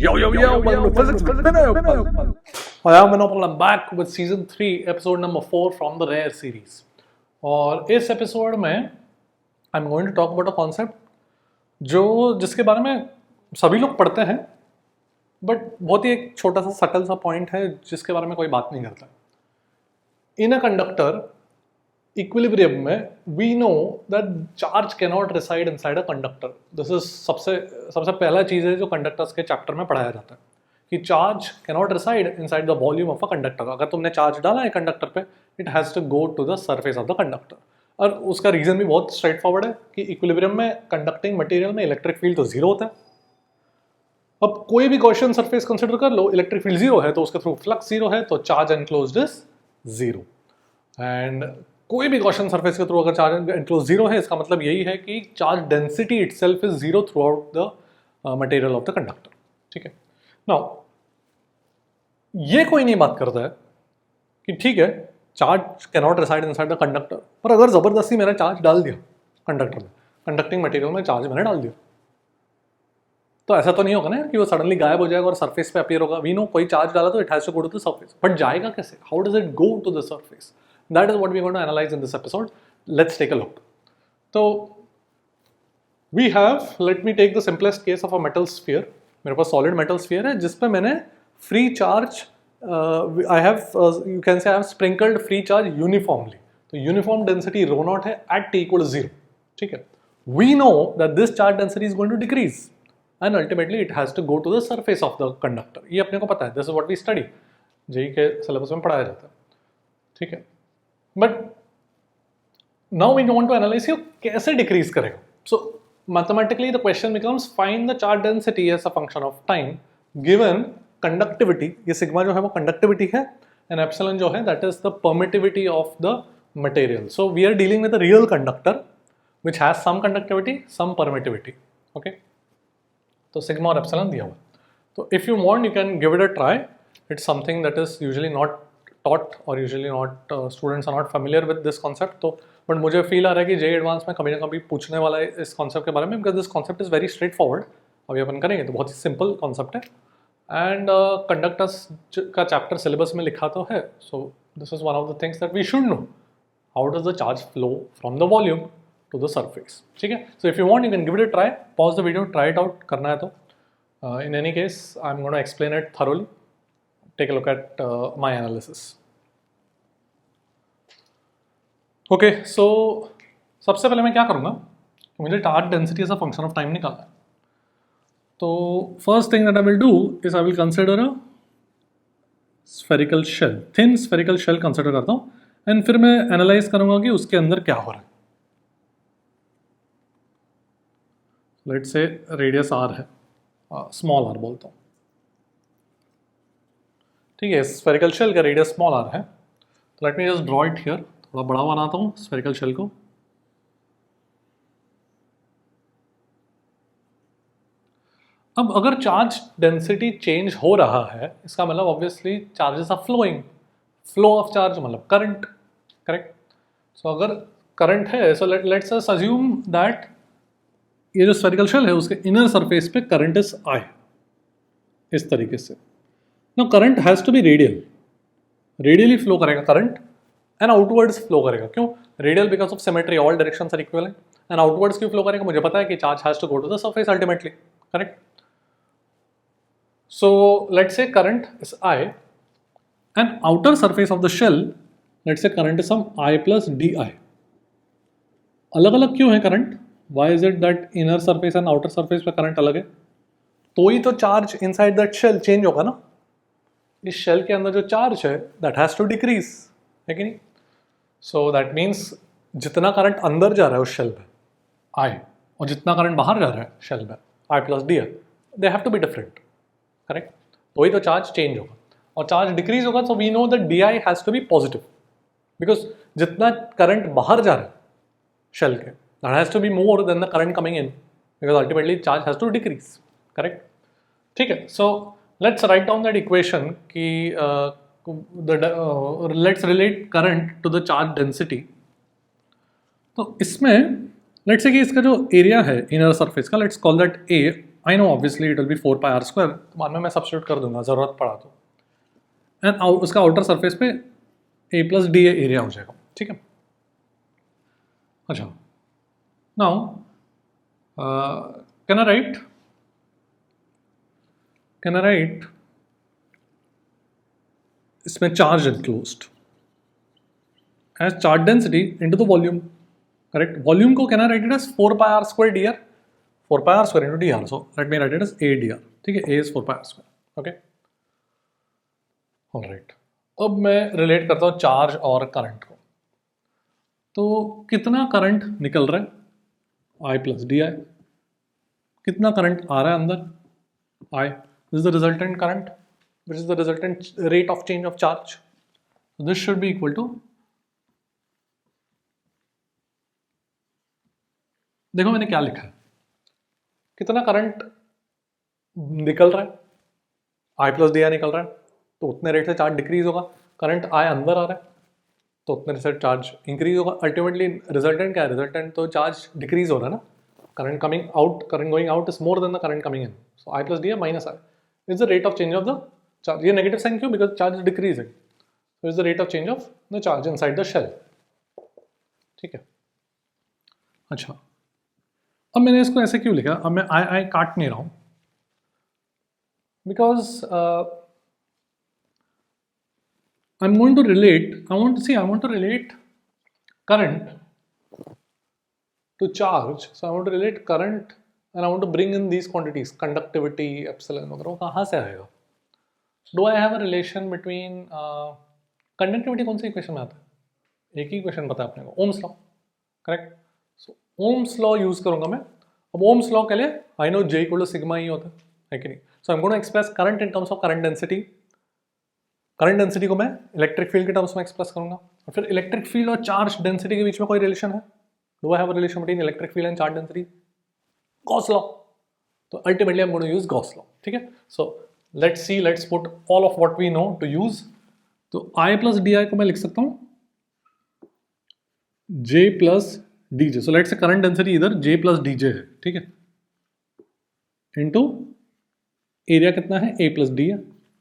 Yo, welcome to Physics with Vinay. I am Vinay. I'm back with season 3, episode number 4 from the Rare series. और इस episode में I'm going to talk about a concept जिसके बारे में सभी लोग पढ़ते हैं, बट बहुत ही एक छोटा सा सटल सा पॉइंट है जिसके बारे में कोई बात नहीं करता. इन अ कंडक्टर इक्विलिब्रियम में we know that charge can not reside inside a conductor. This is सबसे पहला चीज़ है जो कंडक्टर्स के चैप्टर में पढ़ाया जाता है कि charge can not reside inside the volume of a conductor. अगर तुमने चार्ज डाला है कंडक्टर पे, it has to go to the surface of the conductor. और उसका रीज़न भी बहुत स्ट्रेट फॉरवर्ड है कि इक्विलिब्रियम में कंडक्टिंग मटेरियल में इलेक्ट्रिक फील्ड तो जीरो होता है. अब कोई भी गॉसियन सरफेस कंसिडर कर लो, इलेक्ट्रिक फील्ड जीरो है तो उसके थ्रू फ्लक्स जीरो है, तो charge enclosed is zero. And कोई भी गॉसियन सरफेस के थ्रू अगर चार्ज एनक्लोज जीरो है, इसका मतलब यही है कि charge density itself is zero through out the material of the conductor. ठीक है. नाउ ये कोई नहीं बात करता है कि ठीक है charge can not reside inside the conductor, पर अगर जबरदस्ती मैंने चार्ज डाल दिया कंडक्टर में, कंडक्टिंग मटेरियल में चार्ज मैंने डाल दिया, तो ऐसा तो नहीं होगा ना कि वो सडनली गायब हो जाएगा और सरफेस पे अपीयर होगा. वी नो कोई चार्ज डाला तो it has to go to the surface, but जाएगा कैसे? How does it go to the surface? That is what we're going to analyze in this episode. Let's take a look. So we have, let me take the simplest case of a metal sphere. मेरे पास solid metal sphere है जिस पे मैंने free charge, I have, you can say I have sprinkled free charge uniformly. तो uniform density rho naught है at t equal to 0. ठीक है. We know that this charge density is going to decrease and ultimately it has to go to the surface of the conductor. ये अपने को पता है. This is what we study. JEE के syllabus में पढ़ाया जाता है. ठीक है. But now we want to analyse ये कैसे डिक्रीज करेगा. So mathematically the question becomes find the charge density as a function of time given conductivity. ये सिग्मा जो है वो कंडक्टिविटी है एंड एप्सिलॉन जो है that is the permittivity of the material. So we are dealing with a real conductor which has some conductivity some permittivity. Okay, तो sigma और epsilon दिया हुआ. तो if you want you can give it a try. It's something that is usually not taught or usually not students are not familiar with this concept. तो but मुझे feel आ रहा है कि JEE एडवांस में कभी ना कभी पूछने वाला है इस कॉन्सेप्ट के बारे में, because this concept is very straight forward. अभी अपन करेंगे तो बहुत ही सिंपल कॉन्सेप्ट है एंड कंडक्टर्स का चैप्टर सिलेबस में लिखा तो है. So this is one of the things that we should know. How does the charge flow from the volume to the surface. ठीक है. So if you want you can give it a try. Pause the video, try it out. करना है तो in any case I am going to explain it thoroughly. Take a look at my analysis. Okay, so सबसे पहले मैं क्या करूँगा, मुझे charge density as a function of time निकालना है. तो first thing that I will do is I will consider a spherical shell, thin spherical shell consider करता हूँ एंड फिर मैं एनालाइज करूँगा कि उसके अंदर क्या हो रहा है. लेट्स से रेडियस आर है, स्मॉल आर बोलता हूँ. ठीक है, स्फेरिकल शेल का रेडियस स्मॉल आर है. तो late me just draw it here. थोड़ा बड़ा बनाता हूँ स्फेरिकल शेल को. अब अगर चार्ज डेंसिटी चेंज हो रहा है, इसका मतलब obviously charges are flowing. Flow of charge मतलब करंट. करेक्ट. सो अगर करंट है, so let's us assume that ये जो स्फेरिकल शेल है उसके इनर सरफेस पे करंट इज आई, इस तरीके से. No, current has to be radial. Radially flow करेगा करंट एंड आउटवर्ड्स फ्लो करेगा. क्यों? Radial because of symmetry, all directions are equivalent. And outwards क्यों फ्लो करेगा? मुझे पता है कि charge has to go to the surface ultimately. Correct. So let's say current is I and outer surface of the shell let's say current is some I plus D I. अलग अलग क्यों है current? Why is it that inner surface and outer surface पे current अलग है? तो ही तो charge inside that shell change होगा ना. इस शेल के अंदर जो चार्ज है दैट हैज टू डिक्रीज, है कि नहीं? सो दैट मीन्स जितना करंट अंदर जा रहा है उस शेल में आई, और जितना करंट बाहर जा रहा है शेल में I plus D I, they have to be different. Correct. तो ही तो चार्ज चेंज होगा. और चार्ज डिक्रीज होगा तो we know that d I has to be positive, because जितना करंट बाहर जा रहा है शेल के that has to be more than the current coming in, because ultimately charge has to decrease. Correct. ठीक है. So let's write down that equation कि let's relate current to the charge density. तो इसमें let's say कि इसका जो area है inner surface का, let's call that A I know obviously it will be 4πr², तो बाद में मैं सब्स्टिट्यूट कर दूंगा ज़रूरत पड़ा तो, एंड उसका आउटर सरफेस पे a प्लस डी एरिया हो जाएगा, ठीक है। अच्छा, नाउ कैन आई राइट इसमें charge enclosed as charge density into the volume, correct. Volume को can I write it as 4πr² dr, 4πr² into dr, so let me write it as a dr, ठीक है। a is 4πr², okay, alright. अब मैं relate करता हूँ charge और current को। तो कितना करंट निकल रहा है, I प्लस डी आई। कितना करंट आ रहा है अंदर, I, this is the resultant current, which is the resultant rate of change of charge. So this should be equal to, देखो मैंने क्या लिखा है, कितना करंट निकल रहा है, I प्लस डी आई निकल रहा है, तो उतने रेट से चार्ज डिक्रीज होगा। करंट I अंदर आ रहा है, तो उतने से चार्ज इंक्रीज होगा। अल्टीमेटली रिजल्टेंट क्या है, रिजल्टेंट तो चार्ज डिक्रीज हो रहा है ना। Current coming out, current going out is more than the current coming in, so I plus D I minus I is the rate of change of the charge. ये negative sign क्यों, because charge decreasing, so is the rate of change of the charge inside the shell, ठीक है। अच्छा, अब मैंने इसको ऐसे क्यों लिखा, अब मैं आई काट नहीं रहा हूं, because I'm going to relate, I want to relate current to charge. So I want to relate current and I want to bring in these quantities, conductivity, epsilon वगैरह, कहाँ से आएगा? Do I have a relation between conductivity कौन सी equation में आता है? एक ही equation पता है अपने को, Ohm's law, correct. So Ohm's law use करूंगा मैं। अब ओम्स लॉ के लिए I know J equal to sigma ही होता है कि नहीं। So I am going to express current in terms of current density. करंट डेंसिटी को मैं इलेक्ट्रिक फील्ड के टर्म्स में एक्सप्रेस करूंगा, और फिर इलेक्ट्रिक फील्ड और चार्ज डेंसिटी के बीच में कोई रिलेशन है, do I have a relation between electric field and charge density, Gauss law. तो ultimately I am going to use Gauss law, ठीक है। So let's put all of what we know to use. तो I plus D I को मैं लिख सकता हूं J plus D J. So let's say current density इधर J plus D J है, ठीक है, इनटू एरिया कितना है A प्लस डी है।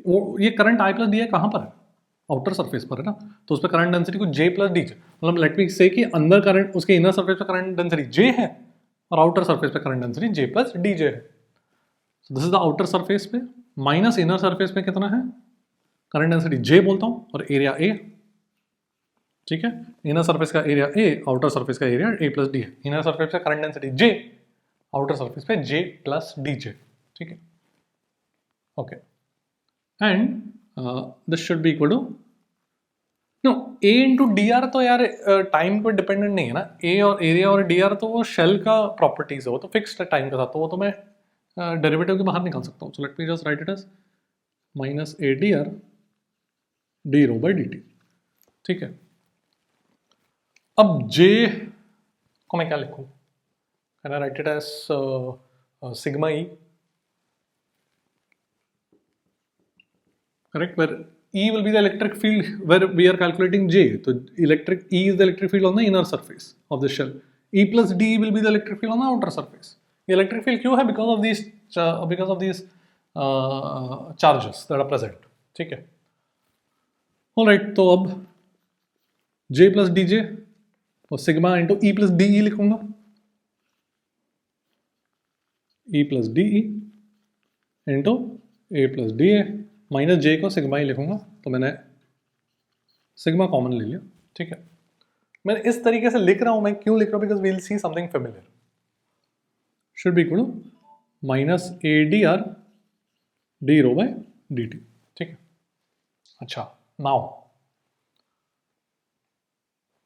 वो ये current I plus D I कहाँ पर है, आउटर सरफेस पर है ना, तो उस पर करंट डेंसिटी को J प्लस डी जे, मतलब लेट मी से कि अंदर करंट, उसके इनर सरफेस पे करंट डेंसिटी J है और आउटर सरफेस पे current density J plus D J है। So this is the outer surface पे, माइनस इनर सरफेस पे कितना है, करंट डेंसिटी J बोलता हूँ और एरिया A, ठीक है। इनर सरफेस का एरिया A, आउटर सरफेस का एरिया A प्लस डी है। इनर सरफेस पे current density J, outer surface पे J प्लस डी जे, ठीक है, okay. And this should be equal to, no A into d r तो यार time पे dependent नहीं है ना। A और एरिया और डी आर तो वो शेल का प्रॉपर्टीज है, वो तो फिक्स्ड है टाइम के साथ, तो वो तो मैं डेरिवेटिव के बाहर निकाल सकता हूँ। So let me just write it as minus A D r d rho by D t, ठीक है। अब J को मैं क्या लिखूँ, can I write it as sigma E, correct, where E will be the electric field where we are calculating J. So E is the electric field on the inner surface of the shell. E plus D will be the electric field on the outer surface. The electric field क्यों है, because of these charges that are present, ठीक है। Alright, तो अब J plus DJ और sigma into E plus DE लिखूंगा, E plus DE into A plus DA minus J को sigma ही लिखूंगा, तो मैंने सिग्मा कॉमन ले लिया, ठीक है। मैं इस तरीके से लिख रहा हूं, मैं क्यों लिख रहा हूं, because we will see something familiar, should be equal to minus A D r d rho by d t, ठीक है। अच्छा, नाउ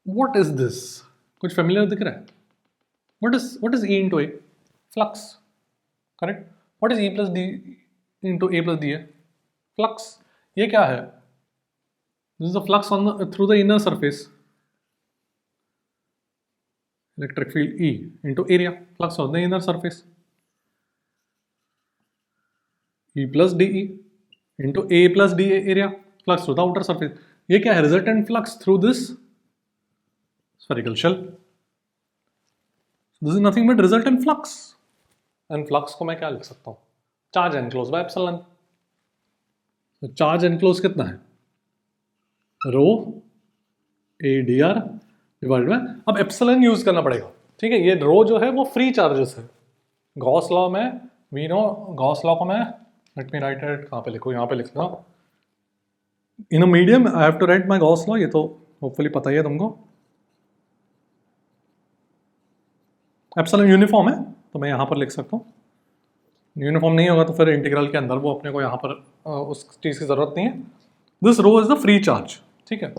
व्हाट इज दिस, कुछ फेमिलियर दिख रहा है? What is E into A, flux, correct. What is E plus d into A plus d है, flux. ये क्या है, this is the flux on the through the inner surface, electric field E into area, flux on the inner surface, E plus D E into A plus D area, flux through the outer surface. ये क्या है, resultant flux through this spherical shell, this is nothing but resultant flux, and flux को मैं क्या लिख सकता हूँ, charge enclose by epsilon. तो चार्ज एनक्लोज कितना है, rho A D R divide by, अब एप्सिलॉन यूज करना पड़ेगा, ठीक है। ये रो जो है वो फ्री चार्जेस है। गॉस लॉ में वी नो, गॉस लॉ को मैं लेट मी राइट इट, कहाँ पे लिखूँ, यहाँ पे लिखता हूँ। In a medium I have to write my Gauss law, ये तो होपफुली पता ही है तुमको। एप्सिलॉन यूनिफॉर्म है तो मैं यहाँ पर लिख सकता हूँ, यूनिफॉर्म नहीं होगा तो फिर इंटीग्रल के अंदर वो अपने को यहाँ पर उस चीज़ की ज़रूरत नहीं है। This rho is the free charge, ठीक है,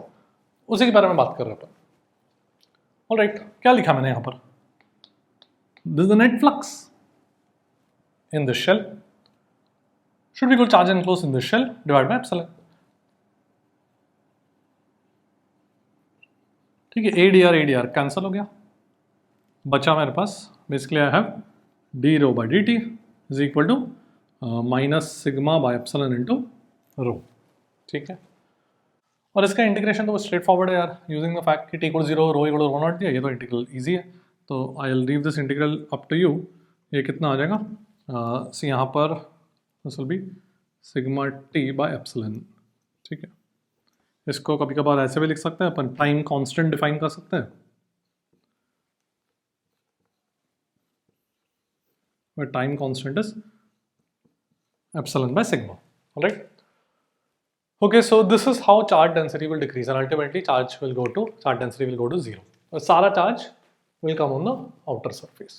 उसी के बारे में बात कर रहे हैं। ऑलराइट, क्या लिखा मैंने यहाँ पर, this the net flux in this shell should be equal charge enclosed in this shell divided by epsilon, ठीक है। ए डी आर कैंसिल हो गया, बचा मेरे पास basically I have D rho by D T is equal to minus sigma by epsilon into rho, ठीक है। और इसका इंटीग्रेशन तो स्ट्रेट फॉरवर्ड है यार, यूजिंग द फैक्ट कि t equal 0 rho equal rho not दिया, ये तो इंटीग्रल इजी है। तो I will leave this integral up to you. ये कितना आ जाएगा, सी यहाँ पर this will be sigma t by epsilon, ठीक है। इसको कभी कभार ऐसे भी लिख सकते हैं अपन, टाइम कांस्टेंट डिफाइन कर सकते हैं, where time constant is epsilon by sigma, all right? Okay, so this is how charge density will decrease, and ultimately charge density will go to 0. Sara charge will come on the outer surface.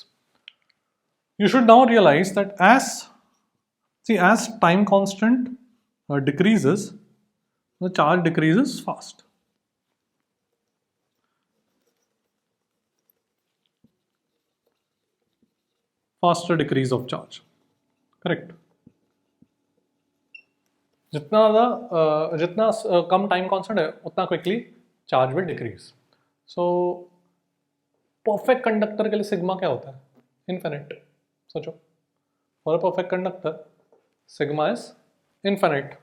You should now realize that as time constant decreases, the charge decreases fast. Faster decrease of charge, correct? जितना कम time constant है उतना quickly charge will decrease. So perfect conductor के लिए sigma क्या होता है, infinite. सोचो, for a perfect conductor sigma is infinite,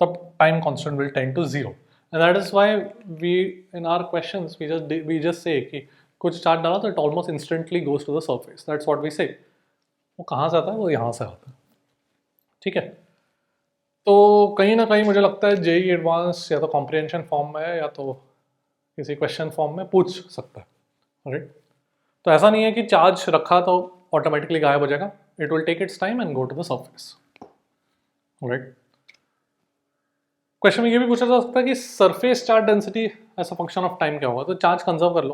तब time constant will tend to 0, and that is why we in our questions we just say कि कुछ charge डाला तो it almost instantly goes to the surface, that's what we say. वो कहाँ से आता है, वो यहाँ से आता है, ठीक है। तो कहीं ना कहीं मुझे लगता है जेई एडवांस या तो कॉम्प्रिहेंशन फॉर्म में या तो किसी क्वेश्चन फॉर्म में पूछ सकता है, राइट। तो ऐसा नहीं है कि चार्ज रखा तो ऑटोमेटिकली गायब हो जाएगा, it will take its time and go to the surface, right. Question में ये भी पूछा जा सकता है कि surface charge density as a function of time क्या होगा, तो चार्ज कंजर्व कर लो,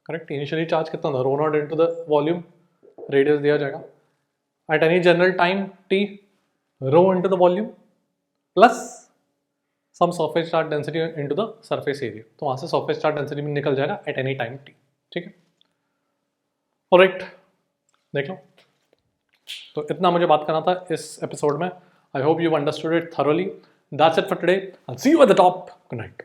करेक्ट। इनिशियली चार्ज कितना था, rho naught into the volume, radius दिया जाएगा, at any general time T rho into the volume plus some surface charge density into the surface area, तो वहां से सरफेस चार्ज डेंसिटी भी निकल जाएगा एट एनी टाइम टी, ठीक है। ऑलराइट, देख लो। तो इतना मुझे बात करना था इस एपिसोड में। I hope you understood it thoroughly. That's it for today. I will see you at the top. Good night.